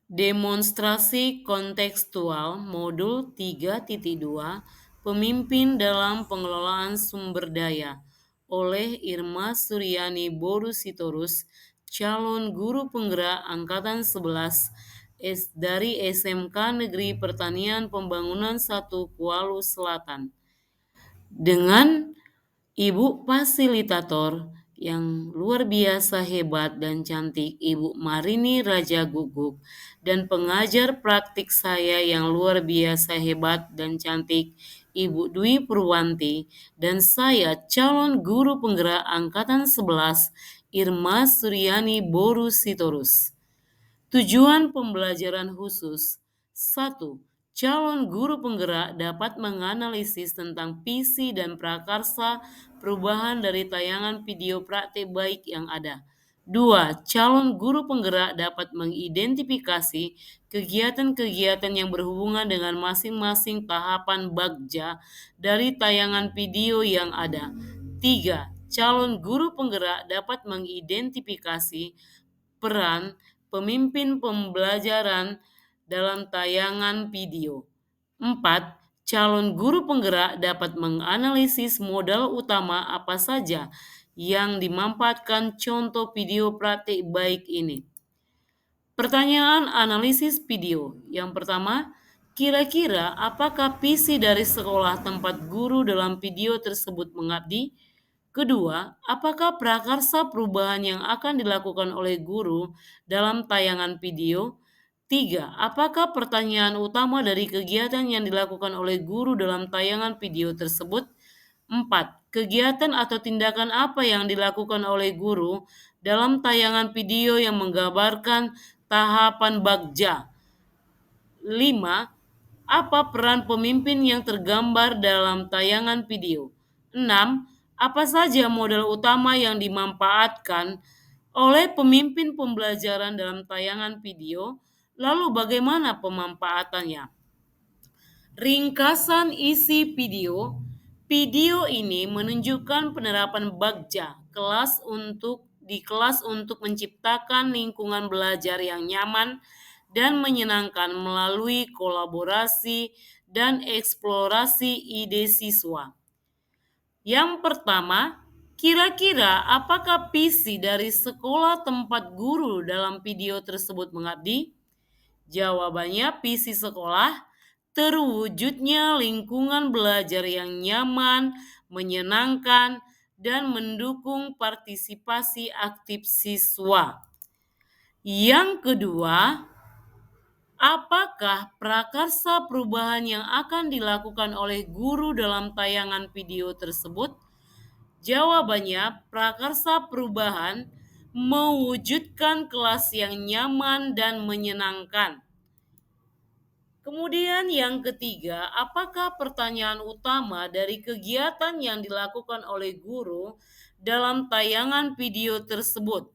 Demonstrasi kontekstual modul 3.2 Pemimpin dalam pengelolaan sumber daya oleh Irma Suryani Boru Sitorus, calon guru penggerak angkatan 11 dari SMK Negeri Pertanian Pembangunan 1 Kuala Selatan. Dengan Ibu fasilitator yang luar biasa hebat dan cantik, Ibu Marini Raja Guguk, dan pengajar praktik saya yang luar biasa hebat dan cantik, Ibu Dwi Purwanti, dan saya calon guru penggerak angkatan 11, Irma Suryani Boru Sitorus. Tujuan pembelajaran khusus. 1. Calon guru penggerak dapat menganalisis tentang visi dan prakarsa perubahan dari tayangan video praktik baik yang ada. 2. Calon guru penggerak dapat mengidentifikasi kegiatan-kegiatan yang berhubungan dengan masing-masing tahapan bagja dari tayangan video yang ada. 3. Calon guru penggerak dapat mengidentifikasi peran pemimpin pembelajaran dalam tayangan video. 4. Calon guru penggerak dapat menganalisis modal utama apa saja yang dimanfaatkan contoh video praktik baik ini. Pertanyaan analisis video. Yang pertama, kira-kira apakah visi dari sekolah tempat guru dalam video tersebut mengabdi? Kedua, apakah prakarsa perubahan yang akan dilakukan oleh guru dalam tayangan video? Tiga, apakah pertanyaan utama dari kegiatan yang dilakukan oleh guru dalam tayangan video tersebut? Empat, kegiatan atau tindakan apa yang dilakukan oleh guru dalam tayangan video yang menggambarkan tahapan bagja? 5. Apa peran pemimpin yang tergambar dalam tayangan video? 6. Apa saja modal utama yang dimanfaatkan oleh pemimpin pembelajaran dalam tayangan video? Lalu bagaimana pemanfaatannya? Ringkasan isi video. Video ini menunjukkan penerapan bagja di kelas untuk menciptakan lingkungan belajar yang nyaman dan menyenangkan melalui kolaborasi dan eksplorasi ide siswa. Yang pertama, kira-kira apakah visi dari sekolah tempat guru dalam video tersebut mengabdi? Jawabannya, visi sekolah terwujudnya lingkungan belajar yang nyaman, menyenangkan, dan mendukung partisipasi aktif siswa. Yang kedua, apakah prakarsa perubahan yang akan dilakukan oleh guru dalam tayangan video tersebut? Jawabannya, prakarsa perubahan mewujudkan kelas yang nyaman dan menyenangkan. Kemudian yang ketiga, apakah pertanyaan utama dari kegiatan yang dilakukan oleh guru dalam tayangan video tersebut?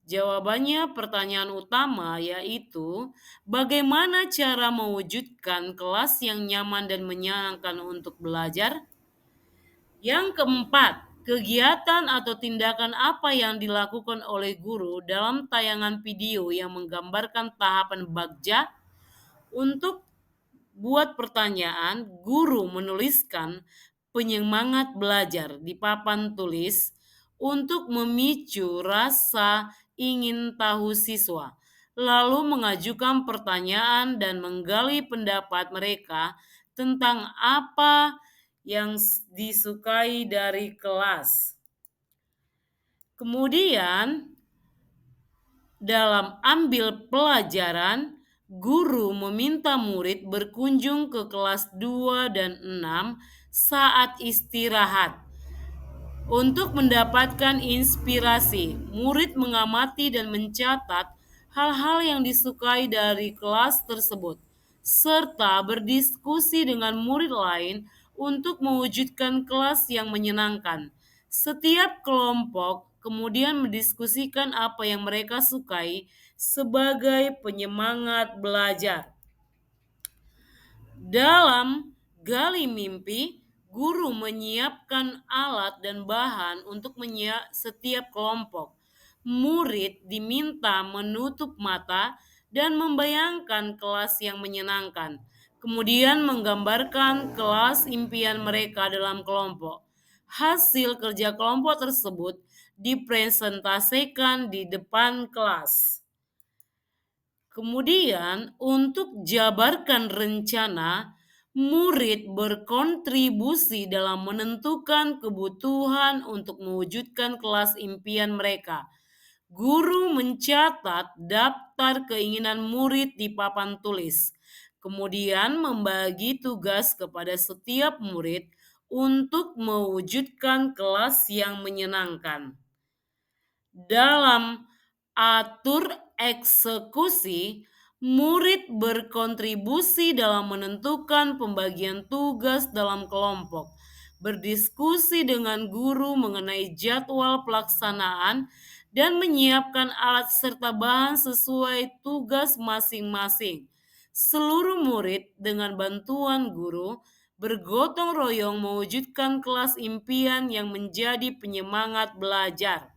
Jawabannya, pertanyaan utama yaitu bagaimana cara mewujudkan kelas yang nyaman dan menyenangkan untuk belajar? Yang keempat, kegiatan atau tindakan apa yang dilakukan oleh guru dalam tayangan video yang menggambarkan tahapan bagja? Untuk buat pertanyaan, guru menuliskan penyemangat belajar di papan tulis untuk memicu rasa ingin tahu siswa, lalu mengajukan pertanyaan dan menggali pendapat mereka tentang apa yang disukai dari kelas. Kemudian, dalam ambil pelajaran, guru meminta murid berkunjung ke kelas 2 dan 6 saat istirahat. Untuk mendapatkan inspirasi, murid mengamati dan mencatat hal-hal yang disukai dari kelas tersebut, serta berdiskusi dengan murid lain untuk mewujudkan kelas yang menyenangkan. Setiap kelompok kemudian mendiskusikan apa yang mereka sukai sebagai penyemangat belajar. Dalam gali mimpi, guru menyiapkan alat dan bahan untuk setiap kelompok. Murid diminta menutup mata dan membayangkan kelas yang menyenangkan. Kemudian menggambarkan kelas impian mereka dalam kelompok. Hasil kerja kelompok tersebut dipresentasikan di depan kelas. Kemudian, untuk jabarkan rencana, murid berkontribusi dalam menentukan kebutuhan untuk mewujudkan kelas impian mereka. Guru mencatat daftar keinginan murid di papan tulis, kemudian membagi tugas kepada setiap murid untuk mewujudkan kelas yang menyenangkan. Dalam atur eksekusi, murid berkontribusi dalam menentukan pembagian tugas dalam kelompok, berdiskusi dengan guru mengenai jadwal pelaksanaan, dan menyiapkan alat serta bahan sesuai tugas masing-masing. Seluruh murid dengan bantuan guru bergotong royong mewujudkan kelas impian yang menjadi penyemangat belajar.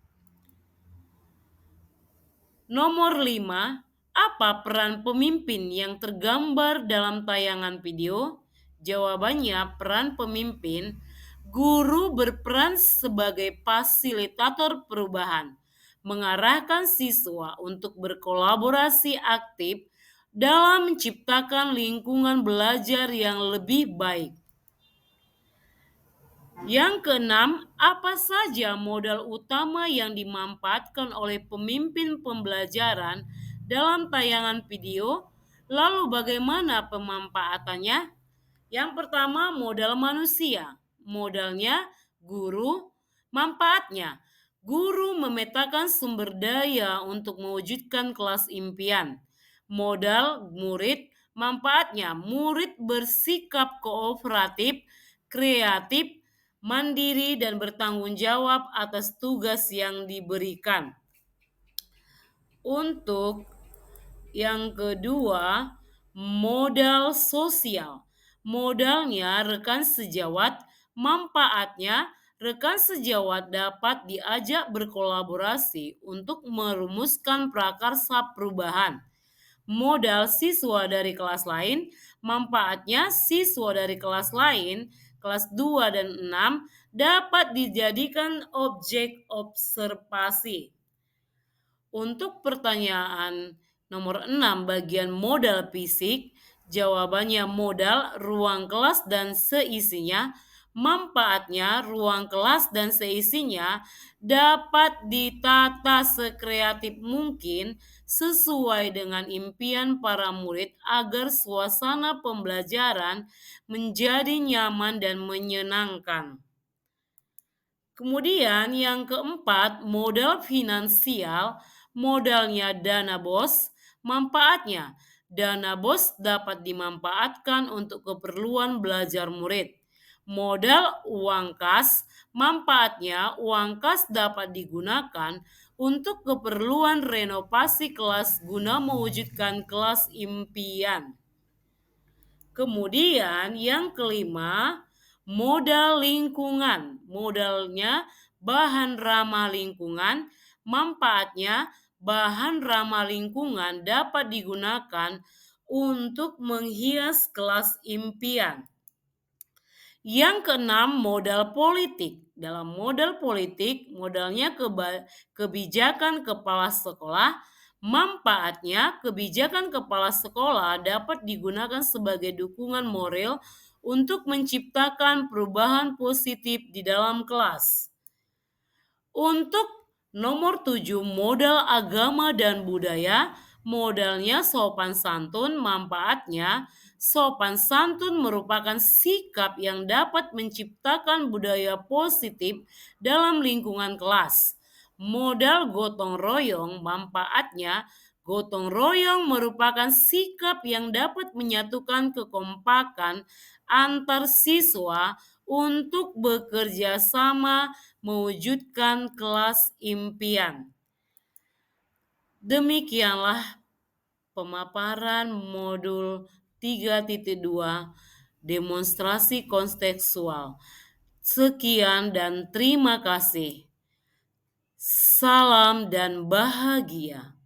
Nomor 5, apa peran pemimpin yang tergambar dalam tayangan video? Jawabannya, peran pemimpin. Guru berperan sebagai fasilitator perubahan, mengarahkan siswa untuk berkolaborasi aktif dalam menciptakan lingkungan belajar yang lebih baik. Yang keenam, apa saja modal utama yang dimanfaatkan oleh pemimpin pembelajaran dalam tayangan video? Lalu bagaimana pemanfaatannya? Yang pertama, modal manusia. Modalnya guru, manfaatnya guru memetakan sumber daya untuk mewujudkan kelas impian. Modal murid, manfaatnya murid bersikap kooperatif, kreatif, mandiri, dan bertanggung jawab atas tugas yang diberikan. Untuk yang kedua, modal sosial. Modalnya rekan sejawat, manfaatnya rekan sejawat dapat diajak berkolaborasi untuk merumuskan prakarsa perubahan. Modal siswa dari kelas lain, manfaatnya siswa dari kelas lain, kelas 2 dan 6 dapat dijadikan objek observasi. Untuk pertanyaan nomor 6 bagian modal fisik, jawabannya modal ruang kelas dan seisinya. Manfaatnya ruang kelas dan seisinya dapat ditata sekreatif mungkin sesuai dengan impian para murid agar suasana pembelajaran menjadi nyaman dan menyenangkan. Kemudian yang keempat, modal finansial. Modalnya dana BOS, manfaatnya dana BOS dapat dimanfaatkan untuk keperluan belajar murid. Modal uang kas, manfaatnya uang kas dapat digunakan untuk keperluan renovasi kelas guna mewujudkan kelas impian. Kemudian yang kelima, modal lingkungan. Modalnya bahan ramah lingkungan, manfaatnya bahan ramah lingkungan dapat digunakan untuk menghias kelas impian. Yang keenam, modal politik. Dalam modal politik, modalnya kebijakan kepala sekolah. Manfaatnya, kebijakan kepala sekolah dapat digunakan sebagai dukungan moral untuk menciptakan perubahan positif di dalam kelas. Untuk nomor 7, modal agama dan budaya. Modalnya sopan santun, manfaatnya sopan santun merupakan sikap yang dapat menciptakan budaya positif dalam lingkungan kelas. Modal gotong royong, manfaatnya gotong royong merupakan sikap yang dapat menyatukan kekompakan antar siswa untuk bekerja sama mewujudkan kelas impian. Demikianlah pemaparan modul 3.2 demonstrasi kontekstual. Sekian dan terima kasih. Salam dan bahagia.